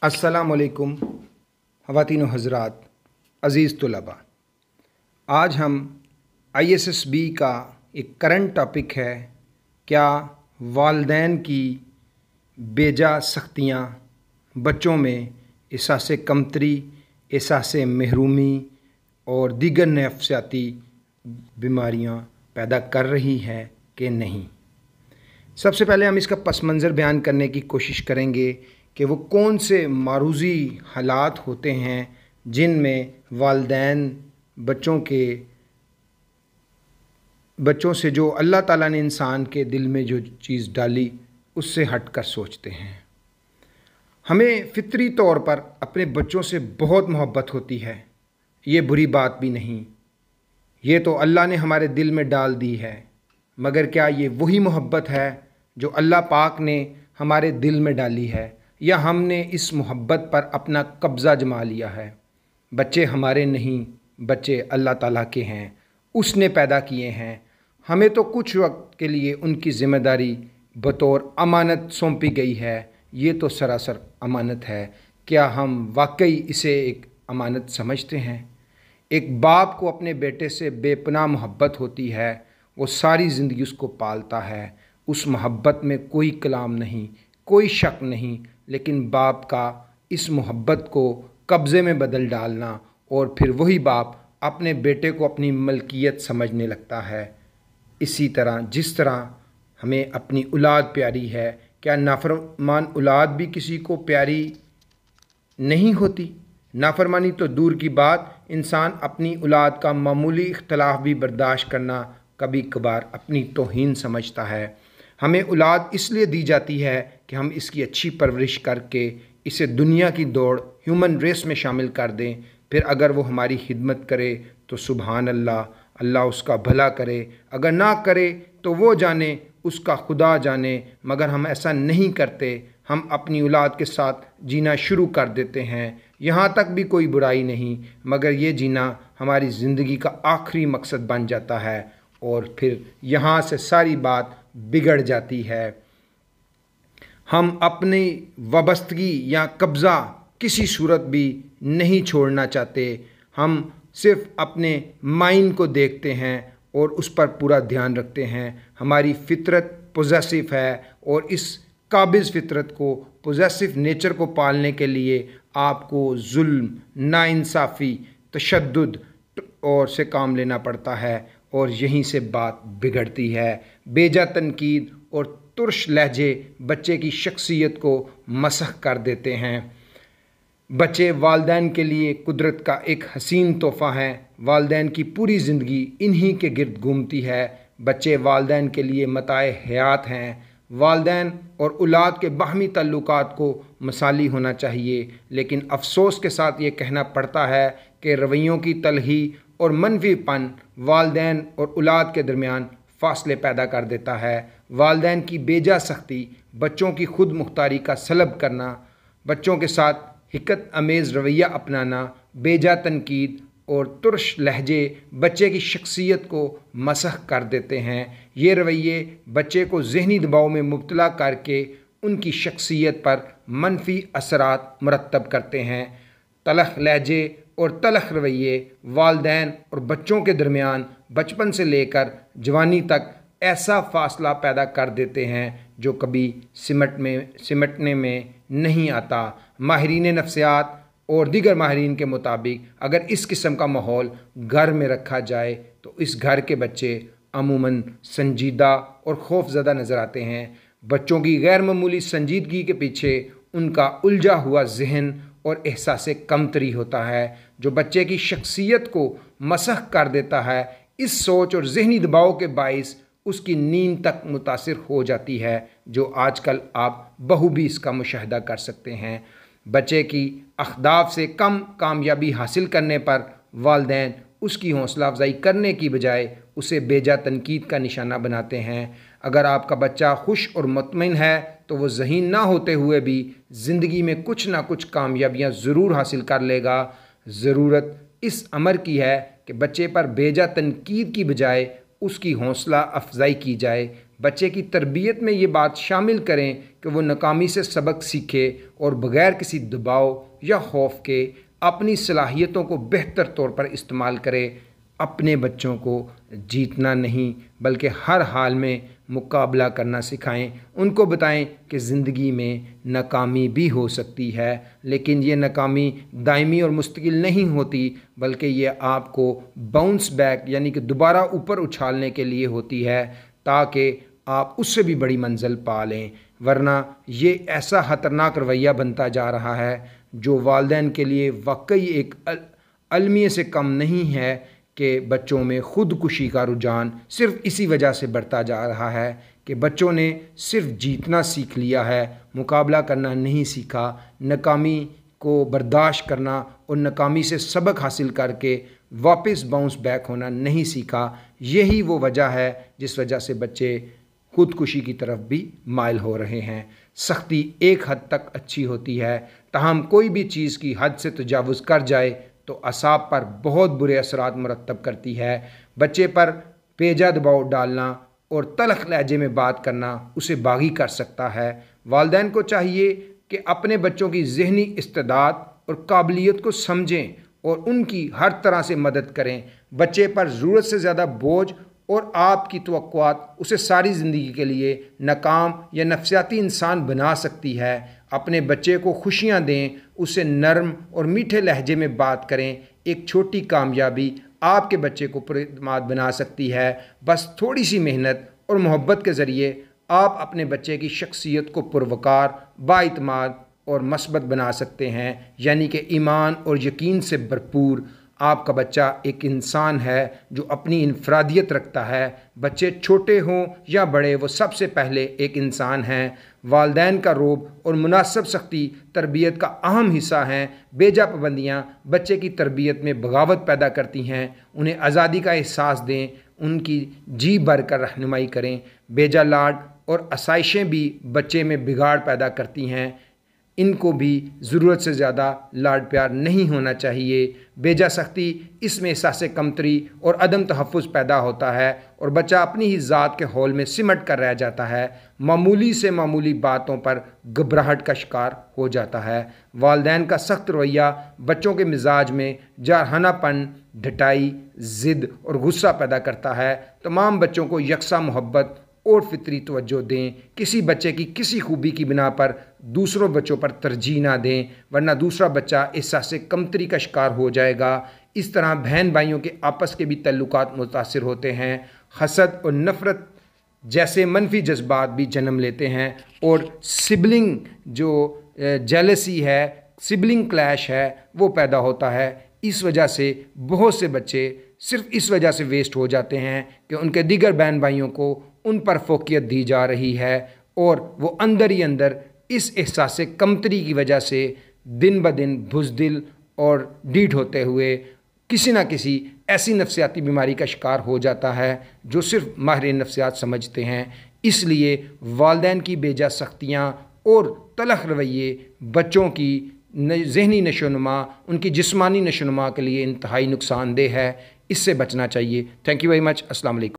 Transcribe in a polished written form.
अस्सलाम वालेकुम ख़वातीन व हज़रात, अज़ीज़ तुलबा। आज हम ISSB का एक करंट टॉपिक है, क्या वालिदैन की बेजा सख्तियाँ बच्चों में एहसास कमतरी, एहसास महरूमी और दीगर नफ्सियाती बीमारियाँ पैदा कर रही हैं कि नहीं। सबसे पहले हम इसका पस मंज़र बयान करने की कोशिश करेंगे कि वो कौन से मारूज़ी हालात होते हैं जिनमें वालिदैन बच्चों से जो अल्लाह ताला ने इंसान के दिल में जो चीज़ डाली उससे हट कर सोचते हैं। हमें फितरी तौर पर अपने बच्चों से बहुत मोहब्बत होती है, ये बुरी बात भी नहीं, ये तो अल्लाह ने हमारे दिल में डाल दी है। मगर क्या ये वही मोहब्बत है जो अल्लाह पाक ने हमारे दिल में डाली है, या हमने इस मोहब्बत पर अपना कब्ज़ा जमा लिया है? बच्चे हमारे नहीं, बच्चे अल्लाह ताला के हैं, उसने पैदा किए हैं। हमें तो कुछ वक्त के लिए उनकी ज़िम्मेदारी बतौर अमानत सौंपी गई है। ये तो सरासर अमानत है। क्या हम वाकई इसे एक अमानत समझते हैं? एक बाप को अपने बेटे से बेपनाह मोहब्बत होती है, वो सारी ज़िंदगी उसको पालता है, उस मोहब्बत में कोई कलाम नहीं, कोई शक नहीं। लेकिन बाप का इस मोहब्बत को कब्ज़े में बदल डालना और फिर वही बाप अपने बेटे को अपनी मलकियत समझने लगता है। इसी तरह जिस तरह हमें अपनी औलाद प्यारी है, क्या नाफरमान औलाद भी किसी को प्यारी नहीं होती? नाफरमानी तो दूर की बात, इंसान अपनी औलाद का मामूली इख्तलाफ भी बर्दाश्त करना कभी कभार अपनी तौहीन समझता है। हमें औलाद इसलिए दी जाती है कि हम इसकी अच्छी परवरिश करके इसे दुनिया की दौड़ ह्यूमन रेस में शामिल कर दें। फिर अगर वो हमारी खिदमत करे तो सुभान अल्लाह, अल्लाह उसका भला करे, अगर ना करे तो वो जाने, उसका खुदा जाने। मगर हम ऐसा नहीं करते, हम अपनी औलाद के साथ जीना शुरू कर देते हैं। यहाँ तक भी कोई बुराई नहीं, मगर ये जीना हमारी ज़िंदगी का आखिरी मकसद बन जाता है और फिर यहाँ से सारी बात बिगड़ जाती है। हम अपनी वाबस्तगी या कब्ज़ा किसी सूरत भी नहीं छोड़ना चाहते। हम सिर्फ़ अपने माइंड को देखते हैं और उस पर पूरा ध्यान रखते हैं। हमारी फ़ितरत पोजेसिव है और इस काबिज़ फ़ितरत को, पोजेसिव नेचर को पालने के लिए आपको जुल्म, नाइंसाफ़ी, तशद्दुद और से काम लेना पड़ता है और यहीं से बात बिगड़ती है। बेजा तनकीद और तुर्श लहजे बच्चे की शख्सियत को मसख कर देते हैं। बच्चे वालिदैन के लिए कुदरत का एक हसीन तोहफ़ा है। वालिदैन की पूरी ज़िंदगी इन्हीं के गिर्द घूमती है। बच्चे वालिदैन के लिए मताए हयात हैं। वालिदैन और औलाद के बाहमी ताल्लुकात को मसाली होना चाहिए, लेकिन अफसोस के साथ ये कहना पड़ता है कि रवैयों की तलही और मनफीपन वालिदैन और औलाद के दरमियान फ़ासले पैदा कर देता है। वालिदैन की बेजा सख्ती, बच्चों की खुद मुख्तारी का सलब करना, बच्चों के साथ हिकत अमेज़ रवैया अपनाना, बेजा तनकीद और तुर्श लहजे बच्चे की शख्सियत को मसख कर देते हैं। ये रवैये बच्चे को ज़हनी दबाव में मुब्तला करके उनकी शख्सियत पर मनफी असरात मुरतब करते हैं। तलख लहजे और तलख रवैये वालिदैन और बच्चों के दरमियान बचपन से लेकर जवानी तक ऐसा फ़ासला पैदा कर देते हैं जो कभी सिमटने में नहीं आता। माहिरीन नफ्सियात और दीगर माहिरीन के मुताबिक अगर इस किस्म का माहौल घर में रखा जाए तो इस घर के बच्चे अमूमन संजीदा और खौफज़दा नज़र आते हैं। बच्चों की गैर मामूली संजीदगी के पीछे उनका उलझा हुआ जहन और एहसास कमतरी होता है, जो बच्चे की शख्सियत को मसख कर देता है। इस सोच और जहनी दबाव के बाइस उसकी नींद तक मुतासिर हो जाती है, जो आजकल आप बखूबी इसका मुशाहिदा कर सकते हैं। बच्चे की अहदाफ से कम कामयाबी हासिल करने पर वालिदैन उसकी हौसला अफजाई करने की बजाय उसे बेजा तनकीद का निशाना बनाते हैं। अगर आपका बच्चा खुश और मुतमईन है तो वो ज़हीन ना होते हुए भी ज़िंदगी में कुछ ना कुछ कामयाबियाँ ज़रूर हासिल कर लेगा। ज़रूरत इस अमर की है कि बच्चे पर बेजा तनकीद की बजाय उसकी हौसला अफजाई की जाए। بچے کی تربیت میں یہ بات شامل کریں کہ وہ ناکامی سے سبق سیکھے اور بغیر کسی دباؤ یا خوف کے اپنی صلاحیتوں کو بہتر طور پر استعمال کرے۔ اپنے بچوں کو جیتنا نہیں بلکہ ہر حال میں مقابلہ کرنا سکھائیں۔ ان کو بتائیں کہ زندگی میں ناکامی بھی ہو سکتی ہے، لیکن یہ ناکامی دائمی اور مستقل نہیں ہوتی، بلکہ یہ آپ کو باؤنس بیک یعنی کہ دوبارہ اوپر اچھالنے کے لیے ہوتی ہے، تاکہ آپ اس سے بھی بڑی منزل پا لیں۔ ورنہ یہ ایسا خطرناک رویہ بنتا جا رہا ہے جو والدین کے لیے واقعی ایک المیہ سے کم نہیں ہے کہ بچوں میں خودکشی کا رجحان صرف اسی وجہ سے بڑھتا جا رہا ہے کہ بچوں نے صرف جیتنا سیکھ لیا ہے، مقابلہ کرنا نہیں سیکھا، ناکامی کو برداشت کرنا اور ناکامی سے سبق حاصل کر کے واپس باؤنس بیک ہونا نہیں سیکھا۔ یہی وہ وجہ ہے جس وجہ سے بچے خودکشی کی طرف بھی مائل ہو رہے ہیں۔ سختی ایک حد تک اچھی ہوتی ہے، تاہم کوئی بھی چیز کی حد سے تجاوز کر جائے تو اعصاب پر بہت برے اثرات مرتب کرتی ہے۔ بچے پر بیجا دباؤ ڈالنا اور تلخ لہجے میں بات کرنا اسے باغی کر سکتا ہے۔ والدین کو چاہیے کہ اپنے بچوں کی ذہنی استعداد اور قابلیت کو سمجھیں اور ان کی ہر طرح سے مدد کریں۔ بچے پر ضرورت سے زیادہ بوجھ اور آپ کی توقعات اسے ساری زندگی کے لیے ناکام یا نفسیاتی انسان بنا سکتی ہے۔ اپنے بچے کو خوشیاں دیں، اسے نرم اور میٹھے لہجے میں بات کریں۔ ایک چھوٹی کامیابی آپ کے بچے کو پراعتماد بنا سکتی ہے۔ بس تھوڑی سی محنت اور محبت کے ذریعے آپ اپنے بچے کی شخصیت کو پروقار، بااعتماد اور مثبت بنا سکتے ہیں، یعنی کہ ایمان اور یقین سے بھرپور۔ آپ کا بچہ ایک انسان ہے جو اپنی انفرادیت رکھتا ہے۔ بچے چھوٹے ہوں یا بڑے، وہ سب سے پہلے ایک انسان ہیں۔ والدین کا روب اور مناسب سختی تربیت کا اہم حصہ ہیں۔ بیجا پابندیاں بچے کی تربیت میں بغاوت پیدا کرتی ہیں۔ انہیں آزادی کا احساس دیں، ان کی جی بھر کر رہنمائی کریں۔ بیجا لاڈ اور آسائشیں بھی بچے میں بگاڑ پیدا کرتی ہیں۔ ان کو بھی ضرورت سے زیادہ لاڈ پیار نہیں ہونا چاہیے۔ بیجا سختی، اس میں احساس کمتری اور عدم تحفظ پیدا ہوتا ہے اور بچہ اپنی ہی ذات کے ہول میں سمٹ کر رہ جاتا ہے۔ معمولی سے معمولی باتوں پر گھبراہٹ کا شکار ہو جاتا ہے۔ والدین کا سخت رویہ بچوں کے مزاج میں جارحانہ پن، ڈھٹائی، ضد اور غصہ پیدا کرتا ہے۔ تمام بچوں کو یکساں محبت اور فطری توجہ دیں۔ کسی بچے کی کسی خوبی کی بنا پر دوسروں بچوں پر ترجیح نہ دیں، ورنہ دوسرا بچہ احساس کمتری کا شکار ہو جائے گا۔ اس طرح بہن بھائیوں کے آپس کے بھی تعلقات متاثر ہوتے ہیں۔ حسد اور نفرت جیسے منفی جذبات بھی جنم لیتے ہیں اور سبلنگ جو جیلسی ہے، سبلنگ کلیش ہے، وہ پیدا ہوتا ہے۔ اس وجہ سے بہت سے بچے صرف اس وجہ سے ویسٹ ہو جاتے ہیں کہ ان کے دیگر بہن بھائیوں کو ان پر فوقیت دی جا رہی ہے اور وہ اندر ہی اندر اس احساس کمتری کی وجہ سے دن بدن بزدل اور ڈھیٹ ہوتے ہوئے کسی نہ کسی ایسی نفسیاتی بیماری کا شکار ہو جاتا ہے جو صرف ماہر نفسیات سمجھتے ہیں۔ اس لیے والدین کی بیجا سختیاں اور تلخ رویے بچوں کی ذہنی نشو و نما، ان کی جسمانی نشو و نما کے لیے انتہائی نقصان دہ ہے۔ اس سے بچنا چاہیے۔ Thank you very much. السلام علیکم۔